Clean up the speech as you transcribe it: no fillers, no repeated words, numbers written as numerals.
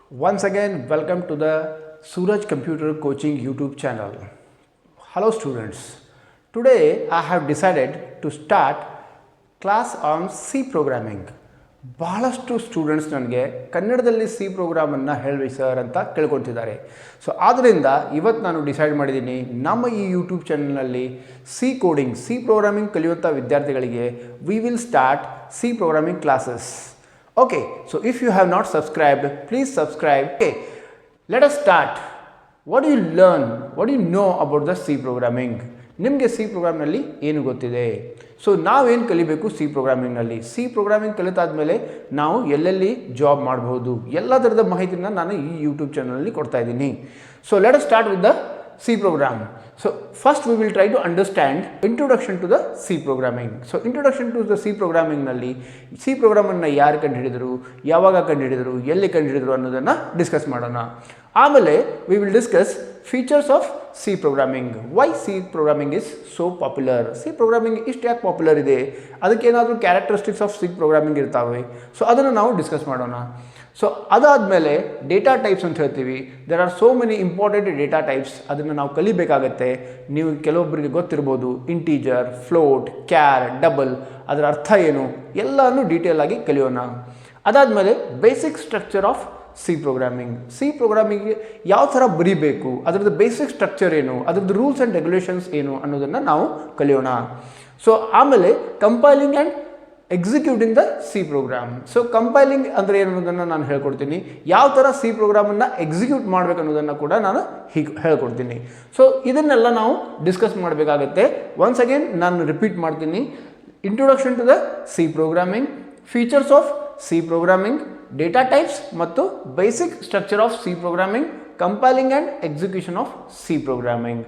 Once again, welcome to the Suraj Computer Coaching YouTube channel. Hello students. Today I have decided to start class on C programming. ಬಹಳಷ್ಟು students ನನಗೆ ಕನ್ನಡದಲ್ಲಿ C ಪ್ರೋಗ್ರಾಮನ್ನು ಹೇಳಿ sir ಅಂತ ಕೇಳ್ಕೊತಿದ್ದಾರೆ. So ಆದ್ದರಿಂದ ಇವತ್ತು ನಾನು decide ಮಾಡಿದ್ದೀನಿ ನಮ್ಮ ಈ ಯೂಟ್ಯೂಬ್ ಚಾನಲ್ನಲ್ಲಿ ಸಿ ಕೋಡಿಂಗ್ ಸಿ ಪ್ರೋಗ್ರಾಮಿಂಗ್ ಕಲಿಯುವಂಥ ವಿದ್ಯಾರ್ಥಿಗಳಿಗೆ we will start C programming classes. Okay, so if you have not subscribed, please subscribe. Okay, let us start. What do you learn? What do you know about the C programming? ನಿಮಗೆ C ಪ್ರೋಗ್ರಾಮ್ನಲ್ಲಿ ಏನು ಗೊತ್ತಿದೆ? So ನಾವೇನು ಕಲಿಬೇಕು C ಪ್ರೋಗ್ರಾಮಿಂಗ್ನಲ್ಲಿ? C programming ಕಲಿತಾದ್ಮೇಲೆ ನಾವು ಎಲ್ಲೆಲ್ಲಿ job ಮಾಡ್ಬೋದು ಎಲ್ಲ ಥರದ ಮಾಹಿತಿನ ನಾನು ಈ ಯೂಟ್ಯೂಬ್ ಚಾನಲಲ್ಲಿ ಕೊಡ್ತಾ ಇದ್ದೀನಿ. So let us start with the C program. So first we will try to understand introduction to the C programming. So introduction to the C programming ನಲ್ಲಿ C program ಅನ್ನು ಯಾರು ಕಂಡುಹಿಡಿದರು, ಯಾವಾಗ ಕಂಡುಹಿಡಿದರು, ಎಲ್ಲಿ ಕಂಡುಹಿಡಿದರು ಅನ್ನೋದನ್ನು ಡಿಸ್ಕಸ್ ಮಾಡೋಣ. ಆಮೇಲೆ we will discuss features of C programming. Why C programming is so popular? C programming ಇಷ್ಟು ಯಾಕೆ ಪಾಪ್ಯುಲರ್ ಇದೆ, ಅದಕ್ಕೇನಾದರೂ ಕ್ಯಾರೆಕ್ಟರಿಸ್ಟಿಕ್ಸ್ ಆಫ್ C programming ಇರ್ತಾವೆ. ಸೊ ಅದನ್ನು ನಾವು ಡಿಸ್ಕಸ್ ಮಾಡೋಣ. ಸೊ ಅದಾದಮೇಲೆ ಡೇಟಾ ಟೈಪ್ಸ್ ಅಂತ ಹೇಳ್ತೀವಿ. There are so many important data types, ಅದನ್ನು ನಾವು ಕಲಿಬೇಕಾಗತ್ತೆ. ನೀವು ಕೆಲವೊಬ್ಬರಿಗೆ ಗೊತ್ತಿರ್ಬೋದು ಇಂಟೀಜರ್, ಫ್ಲೋಟ್, ಕ್ಯಾರ್, ಡಬಲ್, ಅದರ ಅರ್ಥ ಏನು ಎಲ್ಲನೂ ಡೀಟೇಲ್ ಆಗಿ ಕಲಿಯೋಣ. ಅದಾದಮೇಲೆ basic structure of C programming. C programming ಯಾವ ಥರ ಬರೀಬೇಕು, ಅದರದ್ದು ಬೇಸಿಕ್ ಸ್ಟ್ರಕ್ಚರ್ ಏನು, ಅದರದ್ದು ರೂಲ್ಸ್ ಆ್ಯಂಡ್ ರೆಗ್ಯುಲೇಷನ್ಸ್ ಏನು ಅನ್ನೋದನ್ನು ನಾವು ಕಲಿಯೋಣ. ಸೊ ಆಮೇಲೆ compiling and executing the C program. So compiling ಅಂದರೆ ಏನು ಅನ್ನೋದನ್ನು ನಾನು ಹೇಳ್ಕೊಡ್ತೀನಿ. ಯಾವ ಥರ ಸಿ ಪ್ರೋಗ್ರಾಮನ್ನು ಎಕ್ಸಿಕ್ಯೂಟ್ ಮಾಡಬೇಕು ಅನ್ನೋದನ್ನು ಕೂಡ ನಾನು ಹೇಳ್ಕೊಡ್ತೀನಿ. ಸೊ ಇದನ್ನೆಲ್ಲ ನಾವು ಡಿಸ್ಕಸ್ ಮಾಡಬೇಕಾಗತ್ತೆ. ಒನ್ಸ್ ಅಗೇನ್ ನಾನು ರಿಪೀಟ್ ಮಾಡ್ತೀನಿ. Introduction to the C programming, features of C programming, data types ಮತ್ತು basic structure of C programming, compiling and execution of C programming.